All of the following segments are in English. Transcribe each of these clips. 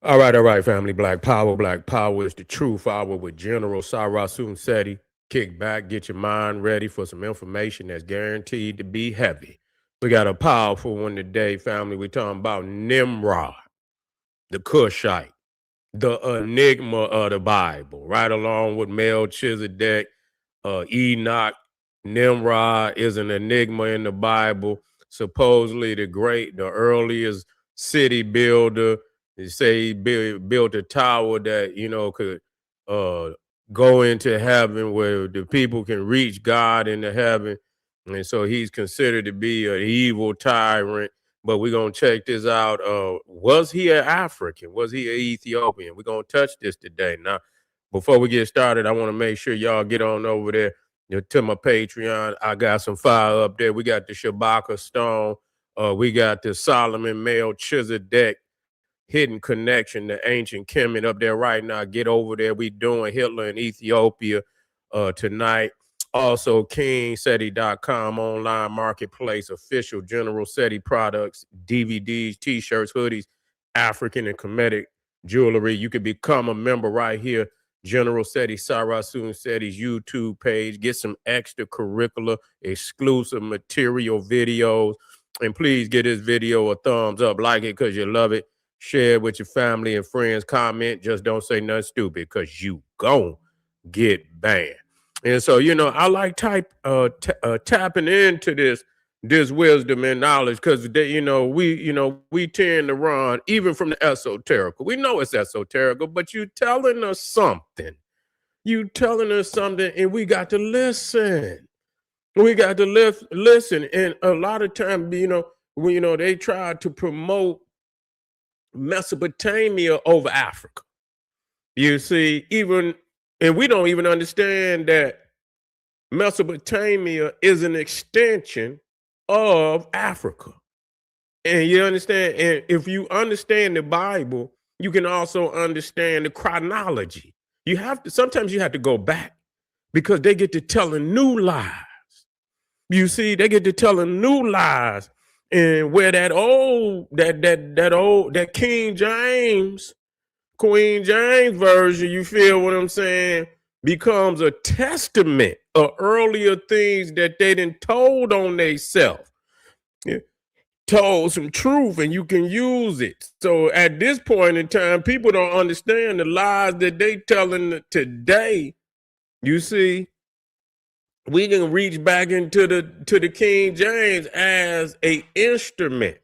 All right, family. Black Power. Black Power is the truth hour with General Sarasun Seti. Kick back, get your mind ready for some information that's guaranteed to be heavy. We got a powerful one today, family. We're talking about Nimrod, the Kushite, the enigma of the Bible, right along with Melchizedek, Enoch. Nimrod is an enigma in the Bible. Supposedly the earliest city builder. They say he built a tower that could uh, go into heaven, where the people can reach God into heaven, and so he's considered to be an evil tyrant. But we're gonna check this out. Was he an African? Was he an Ethiopian? We're gonna touch this today. Now, before we get started, I want to make sure y'all get on over there to my Patreon. I got some fire up there. We got the Shabaka Stone. We got the Solomon Melchizedek hidden connection to ancient Kemet up there right now. Get over there. We doing Hitler in Ethiopia tonight. Also, KingSeti.com online marketplace, official General Seti products, DVDs, t-shirts, hoodies, African and Kemetic jewelry. You can become a member right here. General Seti, Sarasun Seti's YouTube page. Get some extracurricular, exclusive material videos. And please give this video a thumbs up. Like it because you love it. Share it with your family and friends. Comment. Just don't say nothing stupid because you gon' get banned. And so, I like tapping into this wisdom and knowledge because we tend to run even from the esoterical. We know it's esoterical, but you telling us something. You telling us something, and we got to listen. We got to listen. And a lot of times, they try to promote Mesopotamia over Africa. You see, and we don't even understand that Mesopotamia is an extension of Africa. And you understand, and if you understand the Bible, you can also understand the chronology. Sometimes you have to go back because they get to telling new lies. You see, they get to telling new lies. And where that King James, Queen James version, you feel what I'm saying, becomes a testament of earlier things that they didn't told on themselves. Yeah. Told some truth and you can use it. So at this point in time, people don't understand the lies that they telling today. You see, we can reach back into the King James as a instrument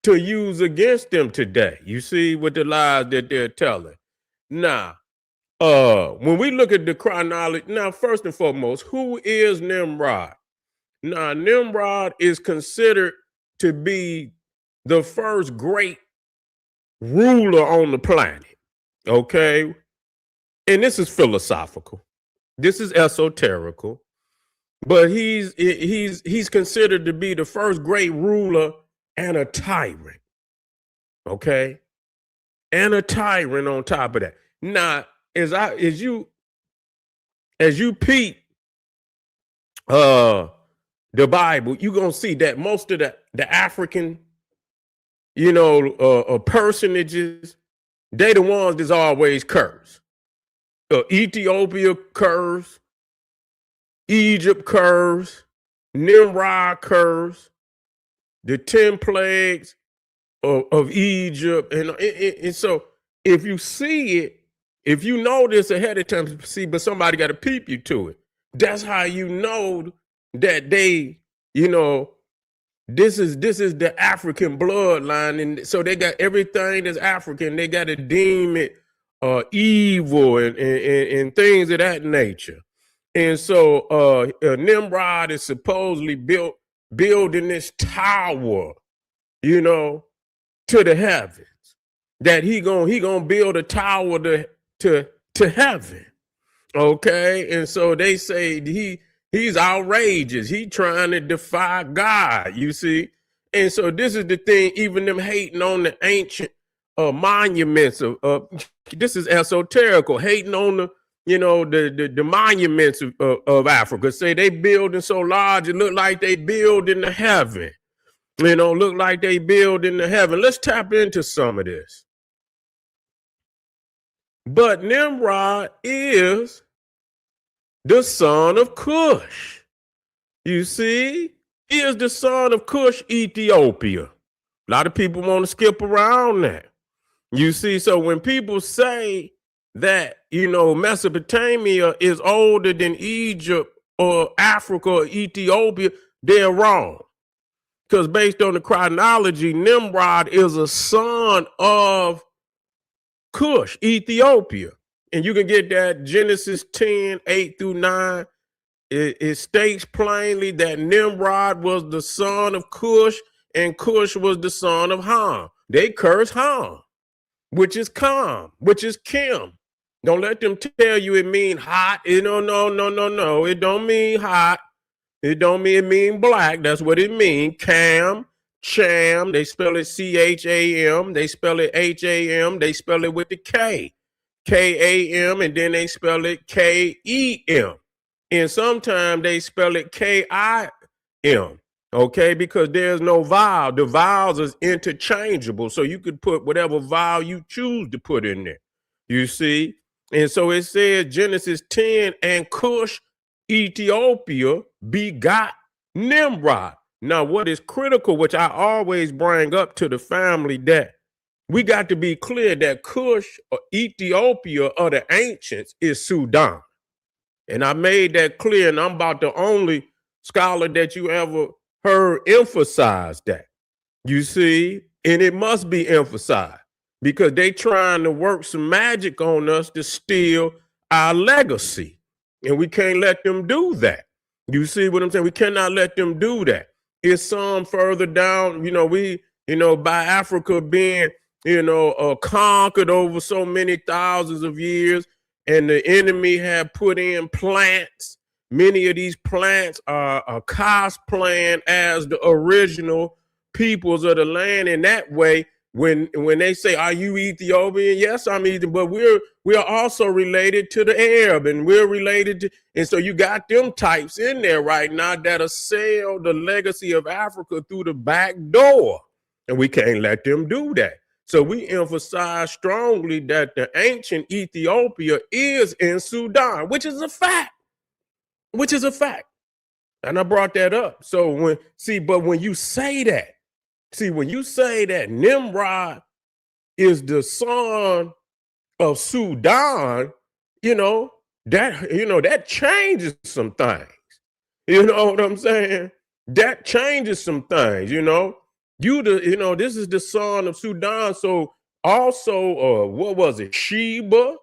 to use against them today. You see, with the lies that they're telling. Now, when we look at the chronology, now first and foremost, who is Nimrod? Now, Nimrod is considered to be the first great ruler on the planet. Okay, and this is philosophical. This is esoterical. But he's considered to be the first great ruler and a tyrant. Okay? And a tyrant on top of that. Now, as you peep the Bible, you're gonna see that most of the African, personages, they the ones that's always cursed. Ethiopia cursed. Egypt curse, Nimrod curse, the 10 plagues of Egypt. And so if you see it, if you know this ahead of time, see, but somebody got to peep you to it. That's how you know that they, this is the African bloodline. And so they got everything that's African. They got to deem it evil and things of that nature. And so Nimrod is supposedly building this tower, to the heavens. That he gonna build a tower to heaven. Okay, and so they say he's outrageous. He trying to defy God. You see, and so this is the thing. Even them hating on the ancient monuments of this is esoterical. Hating on the monuments of Africa. Say they building so large, it look like they build in the heaven. Look like they build in the heaven. Let's tap into some of this. But Nimrod is the son of Kush. You see, he is the son of Kush, Ethiopia. A lot of people want to skip around that. You see, so when people say that, Mesopotamia is older than Egypt or Africa or Ethiopia, they're wrong. Because based on the chronology, Nimrod is a son of Kush, Ethiopia. And you can get that Genesis 10, 8 through 9. It states plainly that Nimrod was the son of Kush and Kush was the son of Ham. They curse Ham, which is Kam, which is Kim. Don't let them tell you it mean hot. No. It don't mean hot. It don't mean black. That's what it means. Cam, Cham. They spell it Cham. They spell it Ham. They spell it with the K. Kam, and then they spell it Kem. And sometimes they spell it Kim. Okay, because there's no vowel. The vowels is interchangeable. So you could put whatever vowel you choose to put in there. You see? And so it says Genesis 10, and Kush, Ethiopia, begot Nimrod. Now, what is critical, which I always bring up to the family, that we got to be clear that Kush or Ethiopia or the ancients is Sudan. And I made that clear, and I'm about the only scholar that you ever heard emphasize that. You see, and it must be emphasized because they trying to work some magic on us to steal our legacy. And we can't let them do that. You see what I'm saying? We cannot let them do that. It's some further down, by Africa being, conquered over so many thousands of years, and the enemy had put in plants. Many of these plants are cosplaying as the original peoples of the land. In that way, when they say, "Are you Ethiopian?" Yes, I'm Ethiopian, but we're also related to the Arab, and we're related to, and so you got them types in there right now that'll sell the legacy of Africa through the back door, and we can't let them do that. So we emphasize strongly that the ancient Ethiopia is in Sudan, which is a fact. And I brought that up. So when you say that Nimrod is the son of Sudan, that changes some things. You know what I'm saying? That changes some things, this is the son of Sudan. So also, what was it? Sheba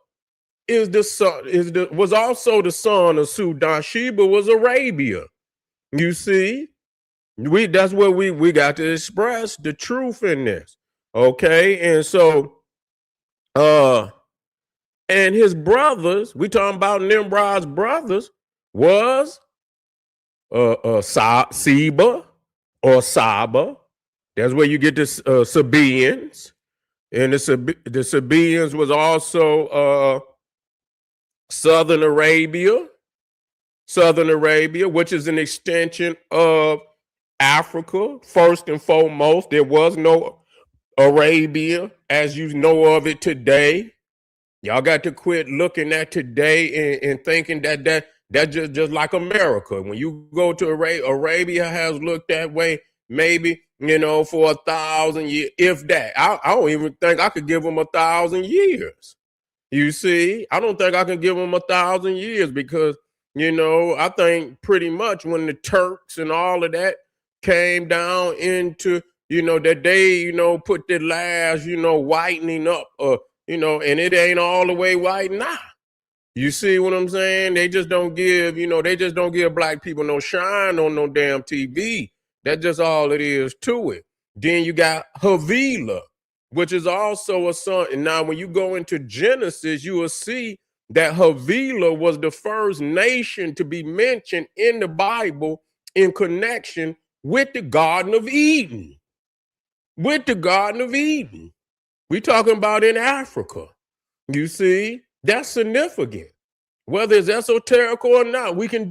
was also the son of Sudan. Sheba was Arabia. You see, that's what we got to express the truth in this. Okay, and so and his brothers, we talking about Nimrod's brothers, was Seba or Saba. That's where you get the Sabaeans. And the Sabaeans was also Southern Arabia, which is an extension of Africa. First and foremost, there was no Arabia as you know of it today. Y'all got to quit looking at today and thinking that's just like America. When you go to Arabia has looked that way maybe, for 1,000 years, if that. I don't even think I could give them 1,000 years. You see, I don't think I can give them 1,000 years because, I think pretty much when the Turks and all of that came down into, that they, put their last, whitening up, and it ain't all the way white now. You see what I'm saying? They just don't give, black people no shine on no damn TV. That's just all it is to it. Then you got Havilah, which is also a son. And now when you go into Genesis, you will see that Havilah was the first nation to be mentioned in the Bible in connection with the Garden of Eden. We talking about in Africa. You see, that's significant. Whether it's esoteric or not, we can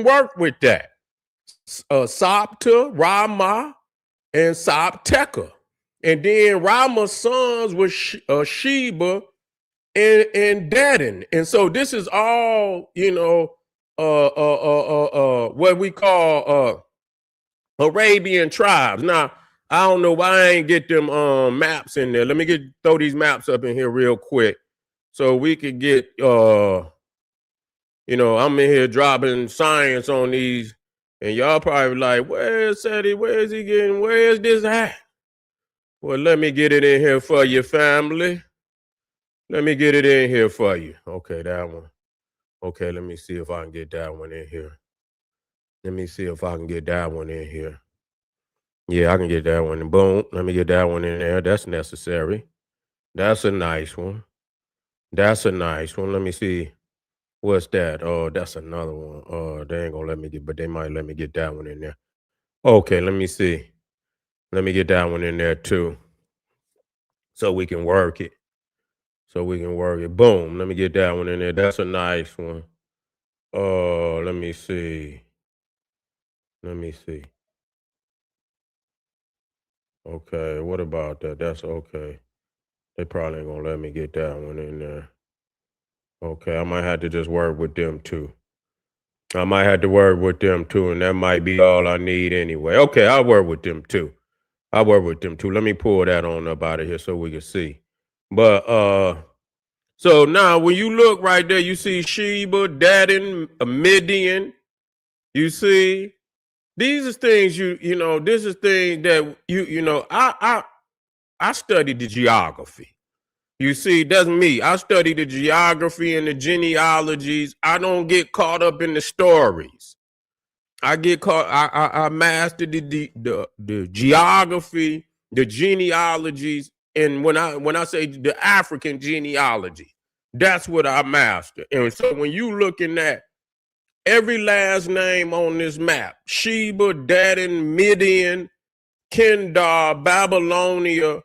work with that. Sapta, Rama, and Sapteka. And then Rama's sons were Sheba and Dedan. And so this is all, you know, what we call Arabian tribes. Now, I don't know why I ain't get them maps in there. Let me throw these maps up in here real quick so we could get you know, I'm in here dropping science on these, and y'all probably like, where's Seti? Where's he getting? Where's this at? Well, let me get it in here for you, family. Let me get it in here for you. Okay, that one. Okay, let me see if I can get that one in here. Let me see if I can get that one in here. Yeah, I can get that one. Boom. Let me get that one in there. That's necessary. That's a nice one. That's a nice one. Let me see. What's that? Oh, that's another one. They ain't gonna let me get, but they might let me get that one in there. Okay, let me see. Let me get that one in there too. So we can work it. So we can work it. Boom. Let me get that one in there. That's a nice one. Let me see. Let me see. Okay, what about that? That's okay. They probably ain't gonna let me get that one in there. Okay, I might have to just work with them too. I might have to work with them too, and that might be all I need anyway. Okay, I'll work with them too. I'll work with them too. Let me pull that on up out of here so we can see. But so now when you look right there, you see Sheba, Dedan, Midian. You see, these are things you know. This is things that you know. I studied the geography. You see, that's me. I study the geography and the genealogies. I don't get caught up in the stories. I get caught. I mastered the geography, the genealogies, and when I say the African genealogy, that's what I master. And so when you looking at every last name on this map, Sheba, Dedan, Midian, Kendar, Babylonia,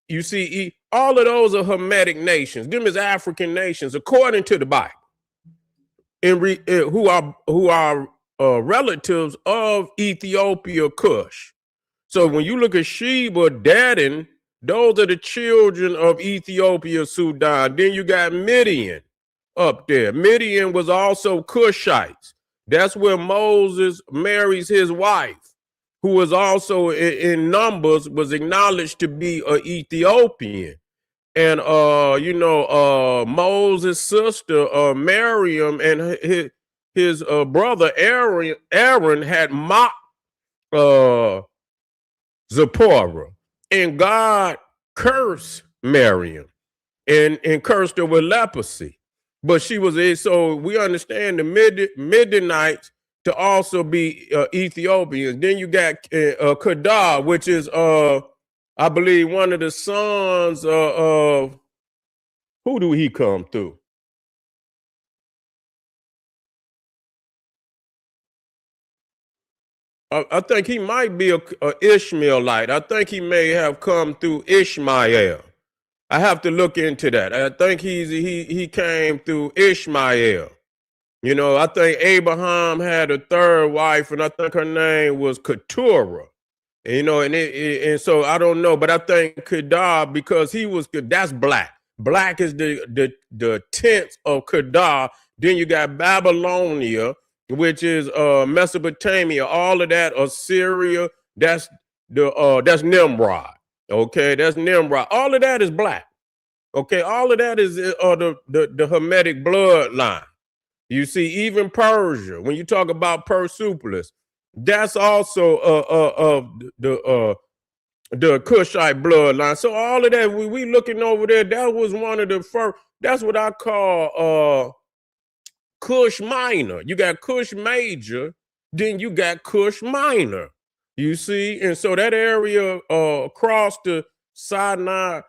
you see, all of those are Hermetic nations. Them is African nations, according to the Bible, who are relatives of Ethiopia, Kush. So when you look at Sheba, Dedan, those are the children of Ethiopia, Sudan. Then you got Midian up there. Midian was also Kushites. That's where Moses marries his wife, who was also in Numbers was acknowledged to be an Ethiopian. And you know, Moses' sister Miriam and his brother Aaron had mocked Zipporah, and God cursed Miriam and cursed her with leprosy. But she was so we understand the Midianites to also be Ethiopians. Then you got Kedar, which is I believe one of the sons of who do he come through? I think he might be a Ishmaelite. I think he may have come through Ishmael. I have to look into that. I think he came through Ishmael. You know, I think Abraham had a third wife, and I think her name was Keturah. And, you know, and so I don't know, but I think Kedar, because that's black. Black is the tenth of Kedar. Then you got Babylonia, which is Mesopotamia. All of that, Assyria. That's that's Nimrod. Okay, that's Nimrod. All of that is black. Okay, all of that is the Hermetic bloodline. You see, even Persia, when you talk about Persepolis, that's also the Kushite bloodline. So all of that, we looking over there, that was one of the first. That's what I call Kush Minor. You got Kush Major, then you got Kush Minor. You see, and so that area across the Sinai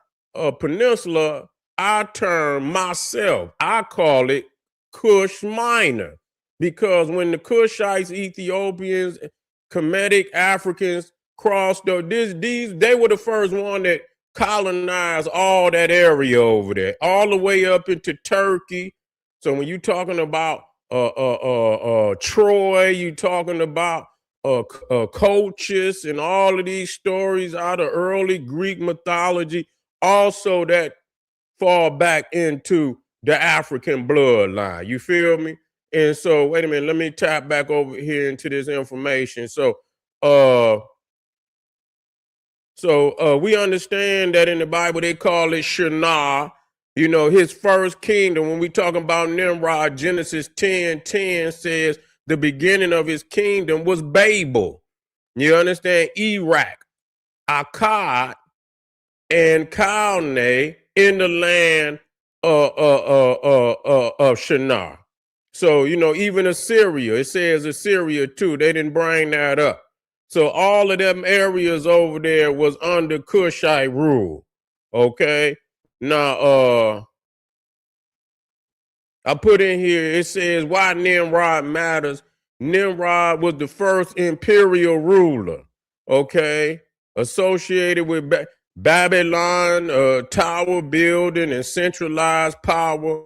Peninsula, I term myself, I call it Kush Minor, because when the Kushites, Ethiopians, Kemetic Africans crossed these they were the first one that colonized all that area over there, all the way up into Turkey. So when you're talking about Troy, you're talking about Colchis and all of these stories out of early Greek mythology. Also, that fall back into the African bloodline. You feel me? And so, wait a minute, let me tap back over here into this information. So we understand that in the Bible they call it Shinar. You know, his first kingdom. When we talking about Nimrod, Genesis 10:10 says the beginning of his kingdom was Babel. You understand? Iraq, Akkad, and Calne in the land of Shinar. So, you know, even Assyria, it says Assyria too. They didn't bring that up. So all of them areas over there was under Kushite rule. Okay. Now, I put in here, it says why Nimrod matters. Nimrod was the first imperial ruler. Okay. Associated with Babylon, tower building and centralized power,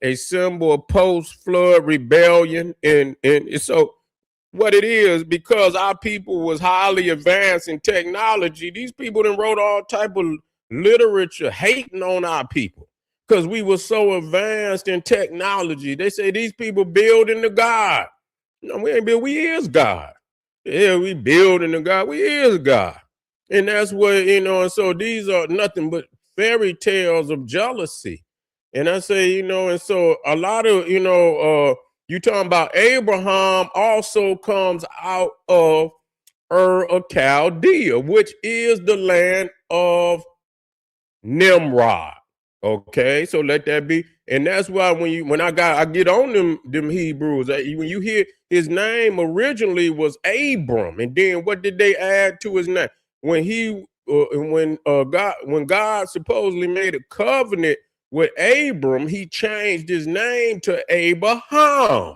a symbol of post-flood rebellion. And so what it is, because our people was highly advanced in technology, these people done wrote all type of literature hating on our people because we were so advanced in technology. They say these people building the God. No, we ain't build, we is God. Yeah, we building the God, we is God. And that's what, you know, and so these are nothing but fairy tales of jealousy. And I say, you know, and so a lot of, you know, you talking about Abraham also comes out of Ur of Chaldea, which is the land of Nimrod. Okay, so let that be. And that's why when I get on them Hebrews, when you hear his name originally was Abram, and then what did they add to his name? When God supposedly made a covenant with Abram, he changed his name to Abraham,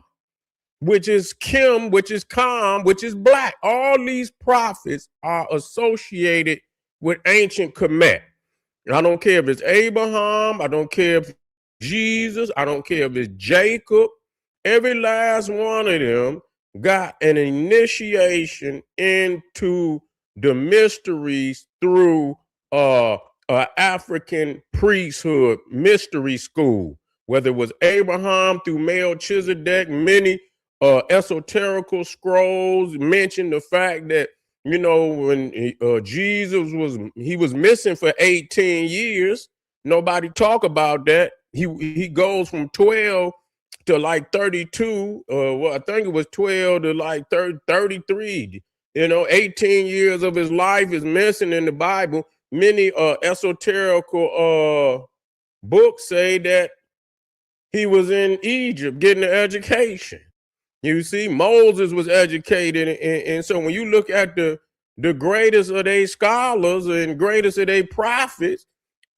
which is Kim, which is Kam, which is black. All these prophets are associated with ancient Kemet. I don't care if it's Abraham, I don't care if Jesus, I don't care if it's Jacob. Every last one of them got an initiation into the mysteries through African priesthood mystery school. Whether it was Abraham through Melchizedek, many esoterical scrolls mention the fact that, you know, when Jesus was missing for 18 years. Nobody talk about that. He goes from 12 to like 32. Well, I think it was 12 to like 33. You know, 18 years of his life is missing in the Bible. Many esoterical books say that he was in Egypt getting an education. You see, Moses was educated, and so when you look at the greatest of their scholars and greatest of their prophets,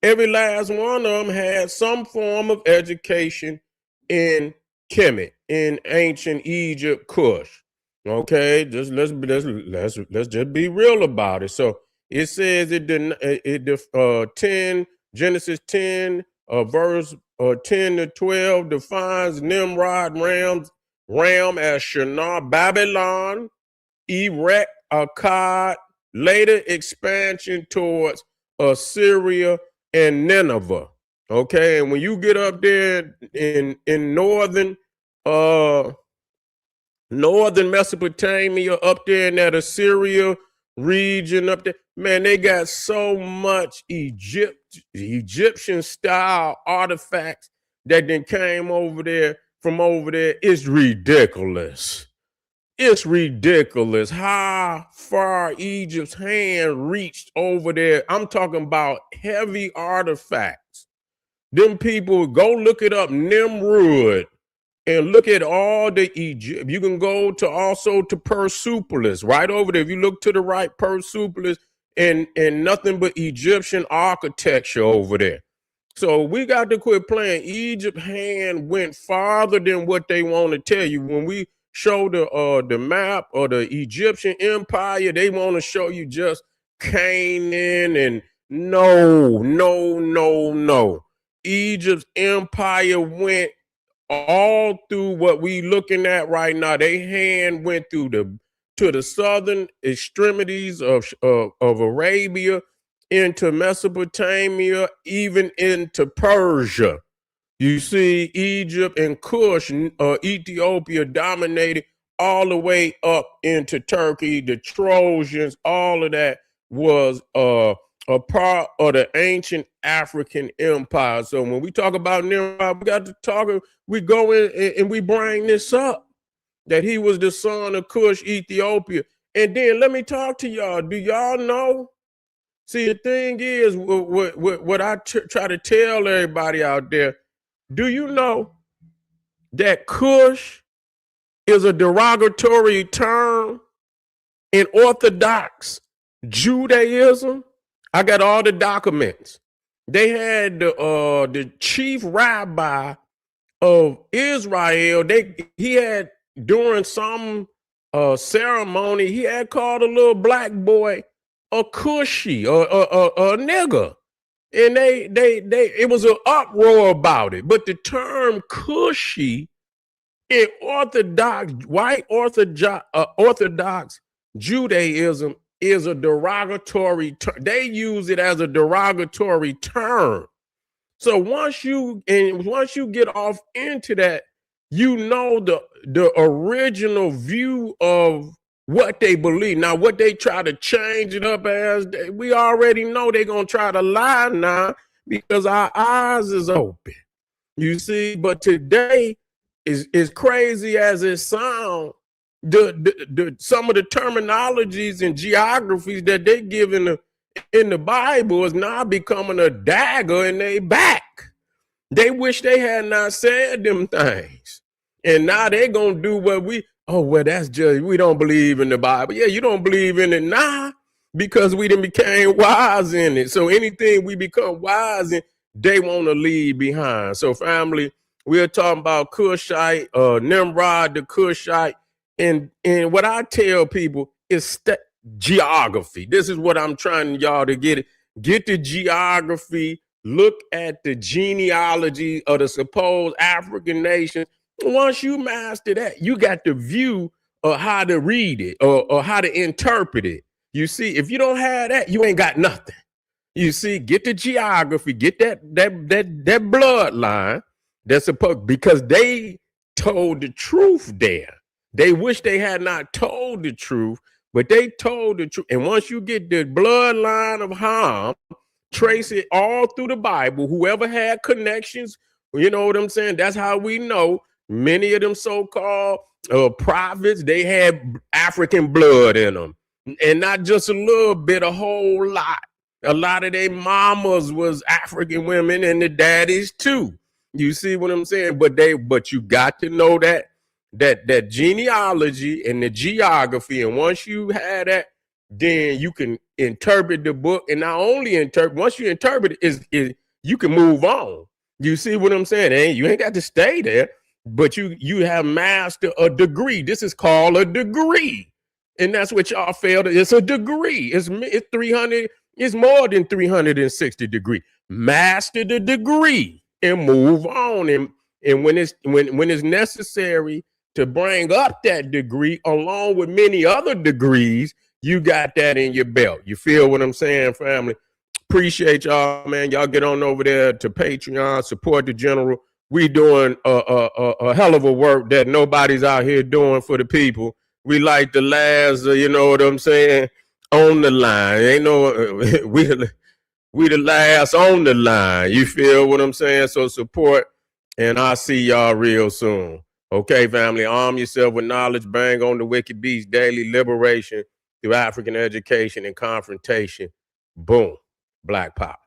every last one of them had some form of education in Kemet, in ancient Egypt, Kush. Okay, just let's just be real about it. So it says Genesis 10, verse 10 to 12 defines Nimrod Ram as Shinar, Babylon, Erech, Akkad, later expansion towards Assyria and Nineveh. Okay, and when you get up there in northern Mesopotamia, up there in that Assyria region up there, man, they got so much Egyptian style artifacts that then came over there from over there. It's ridiculous. It's ridiculous how far Egypt's hand reached over there. I'm talking about heavy artifacts. Them people, go look it up, Nimrod, and look at all the Egypt. You can go to also to Persepolis, right over there. If you look to the right, Persepolis, and nothing but Egyptian architecture over there. So we got to quit playing. Egypt hand went farther than what they want to tell you. When we show the map or the Egyptian empire, they want to show you just Canaan, and no. Egypt's empire went all through what we looking at right now. They hand went through to the southern extremities of Arabia, into Mesopotamia, even into Persia. You see, Egypt and Kush, Ethiopia dominated all the way up into Turkey. The Trojans, all of that was a part of the ancient African empire. So when we talk about Nimrod, we got to talk, we go in and we bring this up, that he was the son of Kush, Ethiopia. And then let me talk to y'all. Do y'all know? See, the thing is, what I try to tell everybody out there, do you know that Kush is a derogatory term in Orthodox Judaism? I got all the documents. They had the chief rabbi of Israel. He had, during some ceremony, he had called a little black boy a Kushi, or a nigger. And it was an uproar about it. But the term Kushi in white Orthodox Judaism is a derogatory term. They use it as a derogatory term. So once you get off into that, you know the original view of what they believe. Now, what they try to change it up as, we already know they're going to try to lie now because our eyes is open. You see, but today, is crazy as it sounds, some of the terminologies and geographies that they give in the Bible is now becoming a dagger in their back. They wish they had not said them things. And now they're going to do what that's just, we don't believe in the Bible. Yeah, you don't believe in it now because we done became wise in it. So anything we become wise in, they want to leave behind. So family, we're talking about Kushite, Nimrod the Kushite. And what I tell people is geography. This is what I'm trying y'all to get it. Get the geography, look at the genealogy of the supposed African nations. Once you master that, you got the view of how to read it or how to interpret it. You see, if you don't have that, you ain't got nothing. You see, get the geography, get that bloodline that's supposed, because they told the truth there. They wish they had not told the truth, but they told the truth. And once you get the bloodline of Ham, trace it all through the Bible, whoever had connections, you know what I'm saying? That's how we know many of them so-called prophets, they had African blood in them. And not just a little bit, a whole lot. A lot of their mamas was African women and the daddies too. You see what I'm saying? But you got to know that genealogy and the geography. And once you have that, then you can interpret the book. And not only interpret, once you interpret it, you can move on. You see what I'm saying? And you ain't got to stay there, but you have mastered a degree. This is called a degree. And that's what y'all failed. It's a degree. It's 300. It's more than 360 degrees. Master the degree and move on. And when it's necessary to bring up that degree along with many other degrees, you got that in your belt. You feel what I'm saying, family? Appreciate y'all, man. Y'all get on over there to Patreon, support the general. We doing a hell of a work that nobody's out here doing for the people. We like the last, you know what I'm saying, on the line. Ain't no, we the last on the line. You feel what I'm saying? So support, and I'll see y'all real soon. Okay, family, arm yourself with knowledge, bang on the wicked beast, daily liberation through African education and confrontation. Boom, Black Power.